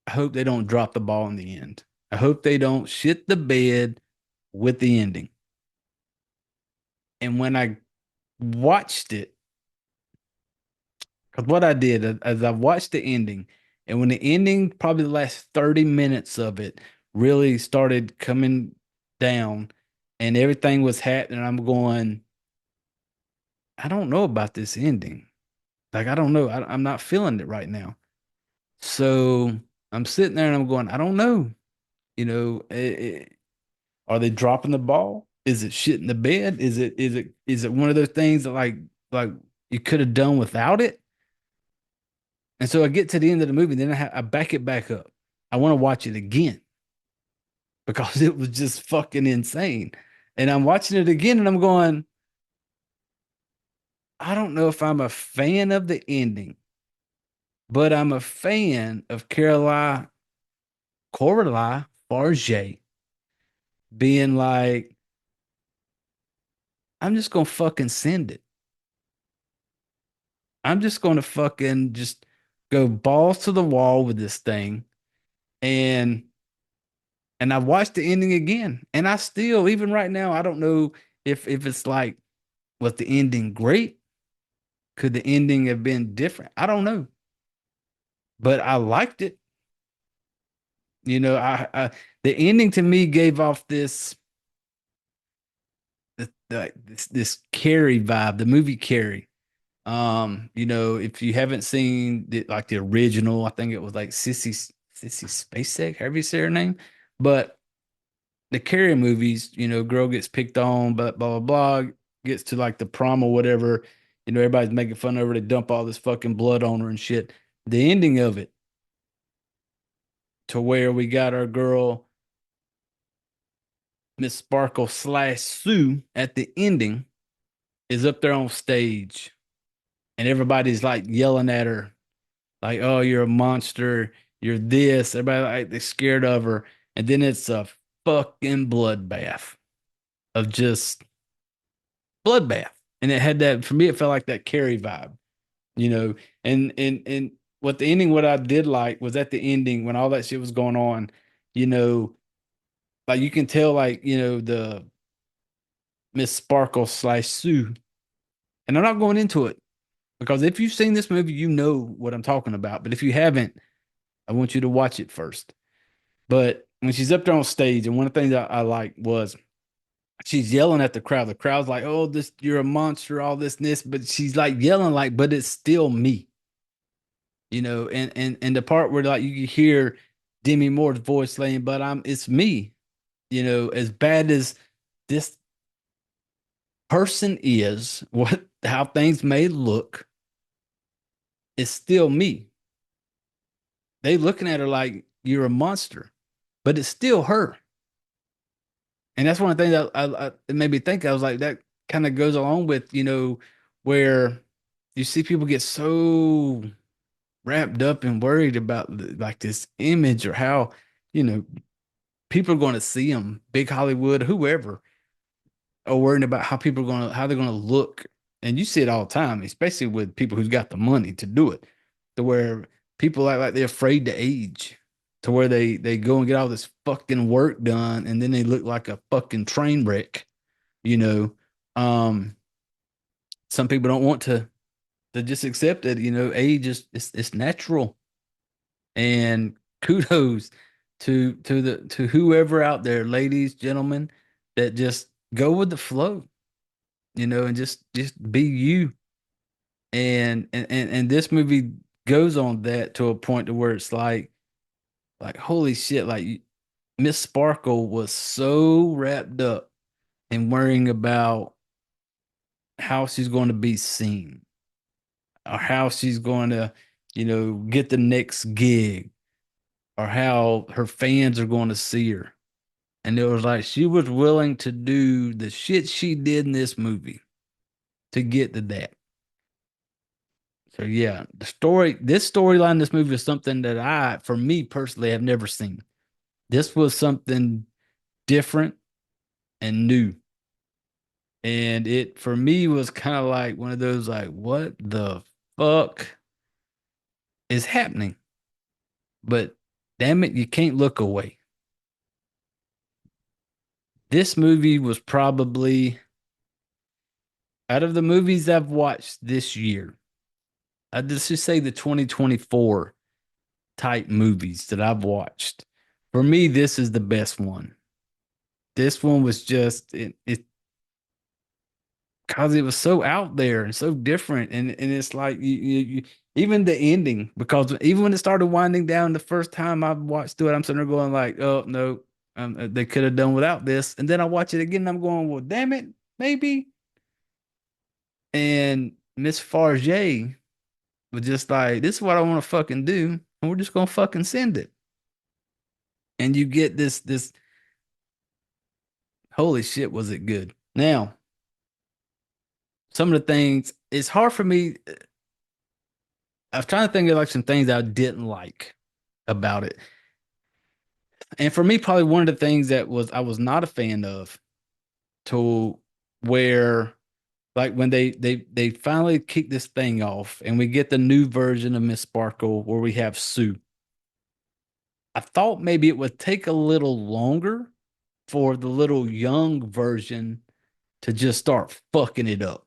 I hope they don't drop the ball in the end. I hope they don't shit the bed with the ending. And when I watched it, because what I did as I watched the ending, and when the ending, probably the last 30 minutes of it, really started coming down and everything was happening. I'm going, I don't know about this ending. Like, I don't know. I'm not feeling it right now. So I'm sitting there and I'm going, I don't know. You know, are they dropping the ball? Is it shit in the bed? Is it one of those things that like you could have done without it? And so I get to the end of the movie, and then I back it back up. I want to watch it again because it was just fucking insane. And I'm watching it again, and I'm going, I don't know if I'm a fan of the ending, but I'm a fan of Coralie Farge being like, I'm just gonna fucking send it. I'm just gonna fucking just go balls to the wall with this thing. And I watched the ending again. And I still, even right now, I don't know if it's like, was the ending great? Could the ending have been different? I don't know. But I liked it. You know, the ending to me gave off this Carrie vibe, the movie Carrie. You know, if you haven't seen like the original, I think it was like Sissy Spacek, however you say her name. But the Carrie movies, you know, girl gets picked on, but blah blah blah, gets to like the prom or whatever. You know, everybody's making fun of her. They dump all this fucking blood on her and shit. The ending of it, to where we got our girl Miss Sparkle slash Sue at the ending, is up there on stage, and everybody's like yelling at her, like, "Oh, you're a monster. You're this." Everybody like they're scared of her, and then it's a fucking bloodbath of just bloodbath. And it had that, for me, it felt like that Carrie vibe, you know. And what the ending, what I did like was at the ending when all that shit was going on, you know, like you can tell, like, you know, the Miss Sparkle slash Sue. And I'm not going into it because if you've seen this movie, you know what I'm talking about. But if you haven't, I want you to watch it first. But when she's up there on stage, and one of the things I like was she's yelling at the crowd. The crowd's like, "Oh, this, you're a monster, all this and this," but she's like yelling like, "But it's still me," you know. And the part where like you can hear Demi Moore's voice saying, "But it's me," you know. As bad as this person is, what how things may look, it's still me. They looking at her like you're a monster, but it's still her. And that's one of the things that it made me think. I was like, that kind of goes along with, you know, where you see people get so wrapped up and worried about like this image or how, you know, people are going to see them, big Hollywood, whoever, are worrying about how people are going to, how they're going to look. And you see it all the time, especially with people who's got the money to do it, to where people act like they're afraid to age, to where they go and get all this fucking work done and then they look like a fucking train wreck, you know. Um, some people don't want to just accept that, you know, age is it's natural. And kudos to whoever out there, ladies, gentlemen, that just go with the flow, you know, and just be you. And this movie goes on that to a point to where it's like holy shit, like Miss Sparkle was so wrapped up in worrying about how she's going to be seen or how she's going to, you know, get the next gig or how her fans are going to see her. And it was like she was willing to do the shit she did in this movie to get to that. So yeah, this storyline, this movie is something that for me personally, have never seen. This was something different and new. And it for me was kind of like one of those like, what the fuck is happening? But damn it, you can't look away. This movie was probably out of the movies I've watched this year. I just say the 2024 type movies that I've watched. For me, this is the best one. This one was just it because it was so out there and so different, and it's like even the ending, because even when it started winding down the first time I watched through it, I'm sitting there going like, oh no, they could have done without this. And then I watch it again, and I'm going, well, damn it, maybe. And Miss Farge was just like, this is what I want to fucking do, and we're just gonna fucking send it. And you get this holy shit, was it good? Now, some of the things, it's hard for me. I was trying to think of like some things I didn't like about it. And for me, probably one of the things that was I was not a fan of, to where like when they finally kick this thing off and we get the new version of Miss Sparkle where we have Sue. I thought maybe it would take a little longer for the little young version to just start fucking it up.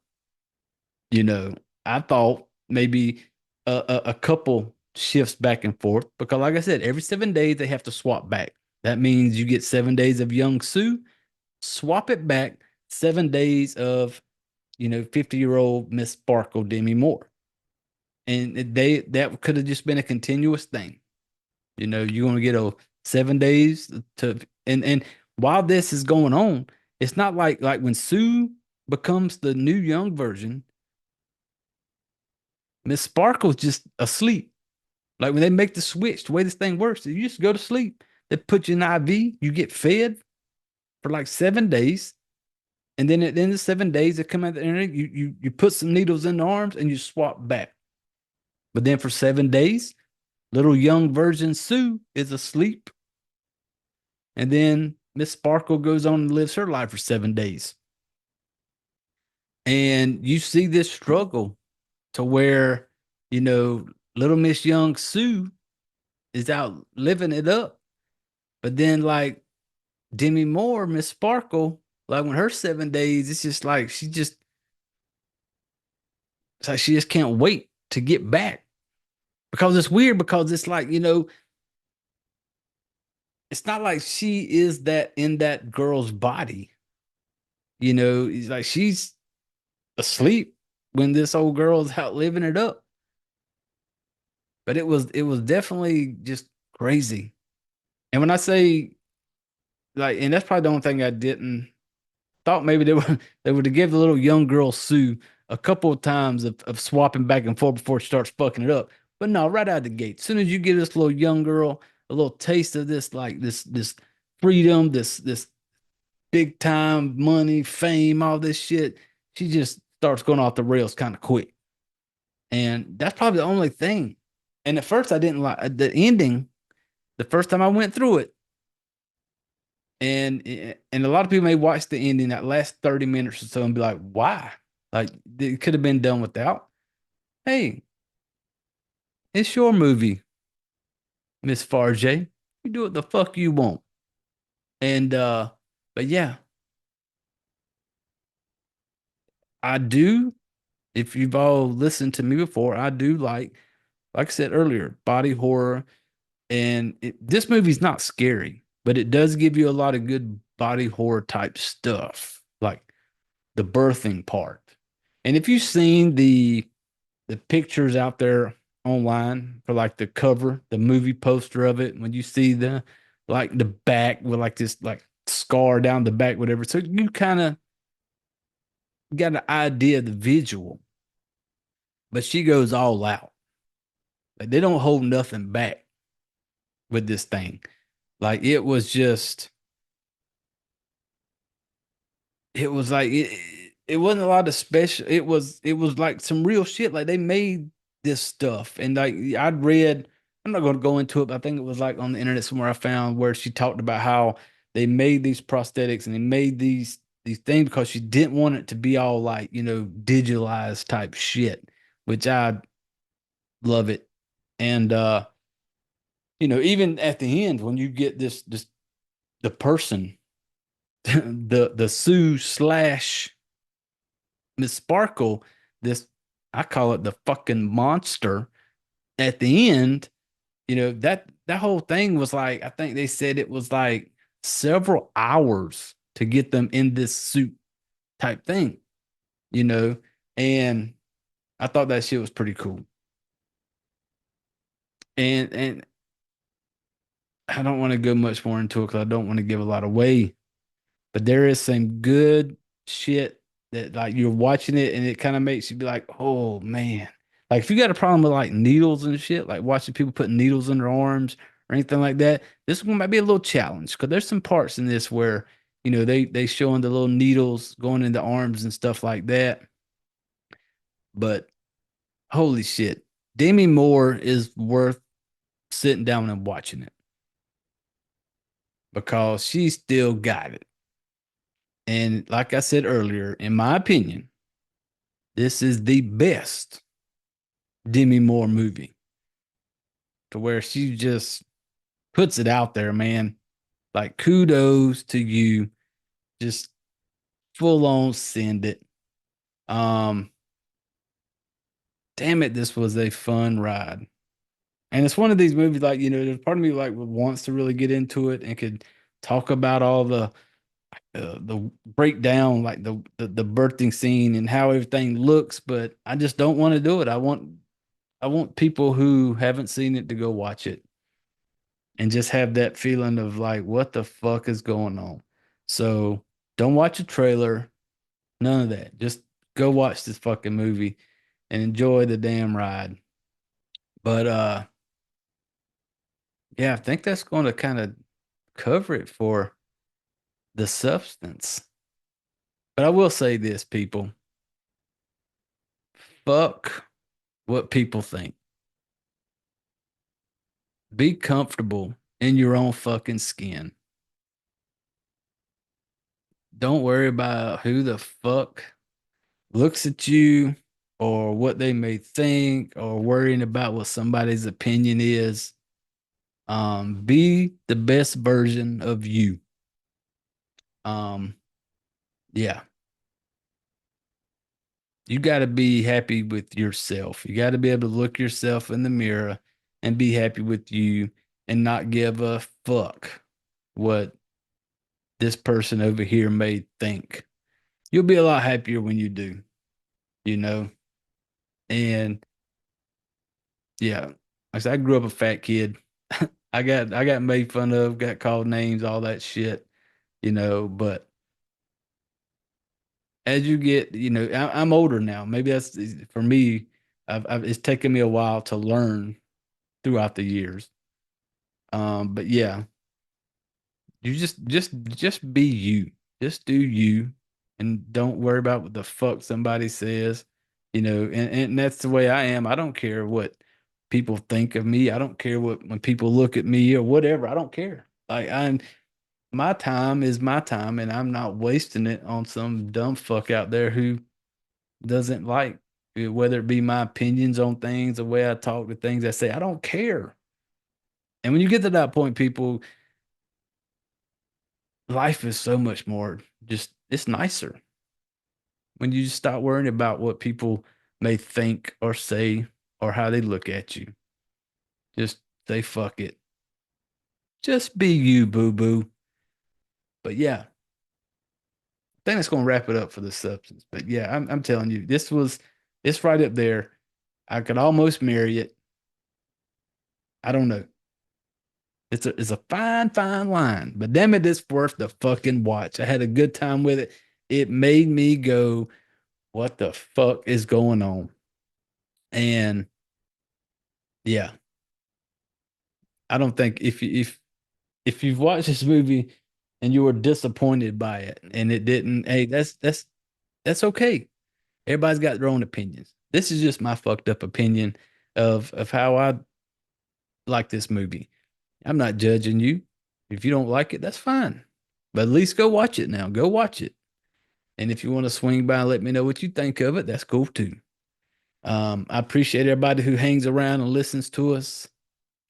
You know, I thought maybe a couple shifts back and forth, because, like I said, every 7 days they have to swap back. That means you get 7 days of young Sue, swap it back, 7 days of 50-year-old Miss Sparkle Demi Moore, and that could have just been a continuous thing. You're gonna get a 7 days to and while this is going on, it's not like when Sue becomes the new young version, Miss Sparkle's just asleep. Like when they make the switch, the way this thing works, you just go to sleep. They put you in IV, you get fed for like 7 days, and then at the end of 7 days, they come out the internet, you put some needles in the arms and you swap back. But then for 7 days, little young version Sue is asleep, and then Miss Sparkle goes on and lives her life for 7 days. And you see this struggle to where, you know, little Miss Young Sue is out living it up. But then, like Demi Moore, Miss Sparkle, like when her 7 days, it's just like it's like she just can't wait to get back. Because it's weird, because it's like, it's not like she is that in that girl's body. It's like she's asleep when this old girl's out living it up. But it was definitely just crazy. And when I say, like, and that's probably the only thing I didn't thought, maybe they would have give the little young girl Sue a couple of times of swapping back and forth before she starts fucking it up. But no, right out of the gate, as soon as you give this little young girl a little taste of this, like this freedom, this big time money, fame, all this shit, she just starts going off the rails kind of quick. And that's probably the only thing. And at first, I didn't like the ending. The first time I went through it, and a lot of people may watch the ending, that last 30 minutes or so, and be like, why? Like, it could have been done without. Hey, it's your movie, Miss Farjay. You do what the fuck you want. And but yeah, I do. If you've all listened to me before, I do like I said earlier, body horror. And this movie's not scary, but it does give you a lot of good body horror type stuff, like the birthing part. And if you've seen the pictures out there online for like the cover, the movie poster of it, when you see the back with like this like scar down the back, whatever. So you kind of got an idea of the visual, but she goes all out. Like they don't hold nothing back with this thing. Like it was like it wasn't a lot of special. It was like some real shit. Like they made this stuff, and like I'd read. I'm not going to go into it, but I think it was like on the internet somewhere I found where she talked about how they made these prosthetics and they made these things because she didn't want it to be all like digitalized type shit, which I love it. And even at the end when you get this the person, the Sue slash Miss Sparkle, this, I call it the fucking monster at the end, That whole thing was like, I think they said it was like several hours to get them in this suit type thing, you know, and I thought that shit was pretty cool. And I don't want to go much more into it because I don't want to give a lot away, but there is some good shit that like you're watching it and it kind of makes you be like, oh man. Like if you got a problem with like needles and shit, like watching people put needles in their arms or anything like that, this one might be a little challenge because there's some parts in this where, they showing the little needles going into arms and stuff like that. But holy shit, Demi Moore is worth sitting down and watching it because she still got it. And like I said earlier, in my opinion, this is the best Demi Moore movie to where she just puts it out there, man. Like kudos to you. Just full on send it. Um, damn it, this was a fun ride. And it's one of these movies, like, there's part of me like wants to really get into it and could talk about all the breakdown, like the birthing scene and how everything looks, but I just don't want to do it. I want people who haven't seen it to go watch it and just have that feeling of like, what the fuck is going on? So don't watch a trailer, none of that. Just go watch this fucking movie and enjoy the damn ride. But yeah, I think that's going to kind of cover it for the substance. But I will say this, people, fuck what people think. Be comfortable in your own fucking skin. Don't worry about who the fuck looks at you or what they may think or worrying about what somebody's opinion is. Be the best version of you. Um, yeah, you got to be happy with yourself. You got to be able to look yourself in the mirror and be happy with you and not give a fuck what this person over here may think. You'll be a lot happier when you do, you know? And yeah, like I said, I grew up a fat kid. I got made fun of, got called names, all that shit, but as you get, I'm older now. Maybe that's for me. It's taken me a while to learn throughout the years. But yeah, you just be you. Just do you and don't worry about what the fuck somebody says. And that's the way I am. I don't care what people think of me. I don't care what when people look at me or whatever. I don't care. Like I'm my time is my time and I'm not wasting it on some dumb fuck out there who doesn't like whether it be my opinions on things, the way I talk to things, I say, I don't care. And when you get to that point, people, life is so much more just it's nicer when you just stop worrying about what people may think or say or how they look at you. Just say fuck it. Just be you, boo boo. But yeah, I think that's gonna wrap it up for the substance. But yeah, I'm telling you, it's right up there. I could almost marry it. I don't know. It's a fine, fine line, but damn it, it's worth the fucking watch. I had a good time with it. It made me go, what the fuck is going on? And yeah, I don't think if you've watched this movie and you were disappointed by it and it didn't, hey, that's okay. Everybody's got their own opinions. This is just my fucked up opinion of how I like this movie. I'm not judging you. If you don't like it, that's fine. But at least go watch it now. Go watch it. And if you want to swing by and let me know what you think of it, that's cool too. I appreciate everybody who hangs around and listens to us.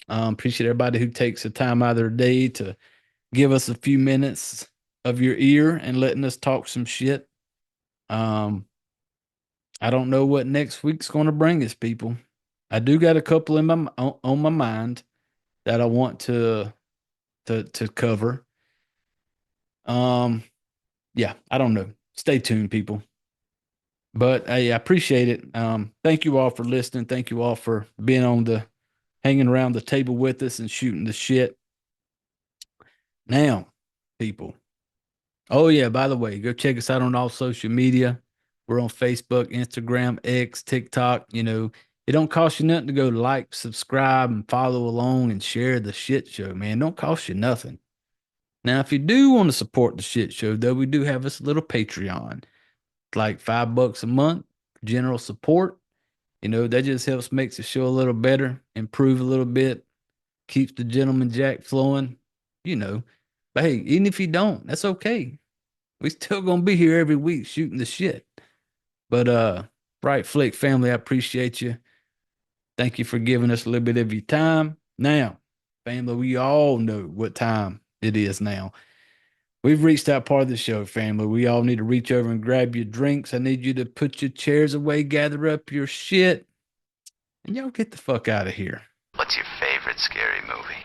Appreciate everybody who takes the time out of their day to give us a few minutes of your ear and letting us talk some shit. Um, I don't know what next week's going to bring us, people. I do got a couple in on my mind. that I want to cover. Um, yeah, I don't know. Stay tuned, people. But hey, I appreciate it. Thank you all for listening. Thank you all for being on the hanging around the table with us and shooting the shit. Now, people. Oh yeah, by the way, go check us out on all social media. We're on Facebook, Instagram, X, TikTok. It don't cost you nothing to go like, subscribe, and follow along and share the shit show, man. Don't cost you nothing. Now, if you do want to support the shit show, though, we do have this little Patreon. Like $5 a month, general support. That just helps makes the show a little better, improve a little bit, keeps the gentleman jack flowing, you know. But hey, even if you don't, that's okay. We still gonna be here every week shooting the shit. But Bright Flick family, I appreciate you. Thank you for giving us a little bit of your time. Now, family, we all know what time it is now. We've reached that part of the show, family. We all need to reach over and grab your drinks. I need you to put your chairs away, gather up your shit, and y'all get the fuck out of here. What's your favorite scary movie?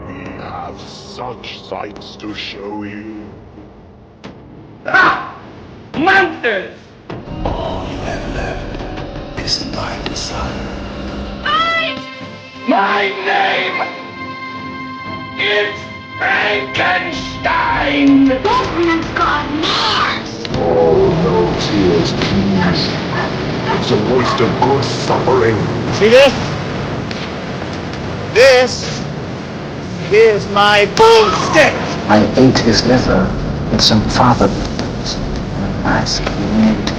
We have such sights to show you. Ah! Monsters! All you have left is my desire. My name is Frankenstein! Batman's got Mars! Oh, no tears, please. It's a waste of good suffering. See this? This is my boomstick! I ate his liver with some father bones and a nice mint.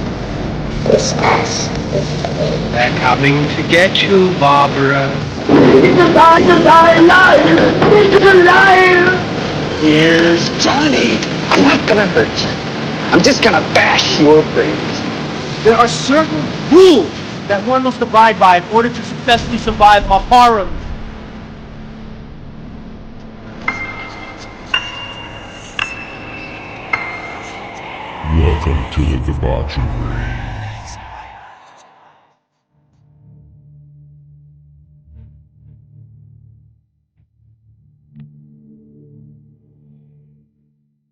They're coming to get you, Barbara. It's alive! It's alive! Here's Johnny. I'm not gonna hurt you. I'm just gonna bash your brains. There are certain rules that one must abide by in order to successfully survive a harem. Welcome to the debauchery.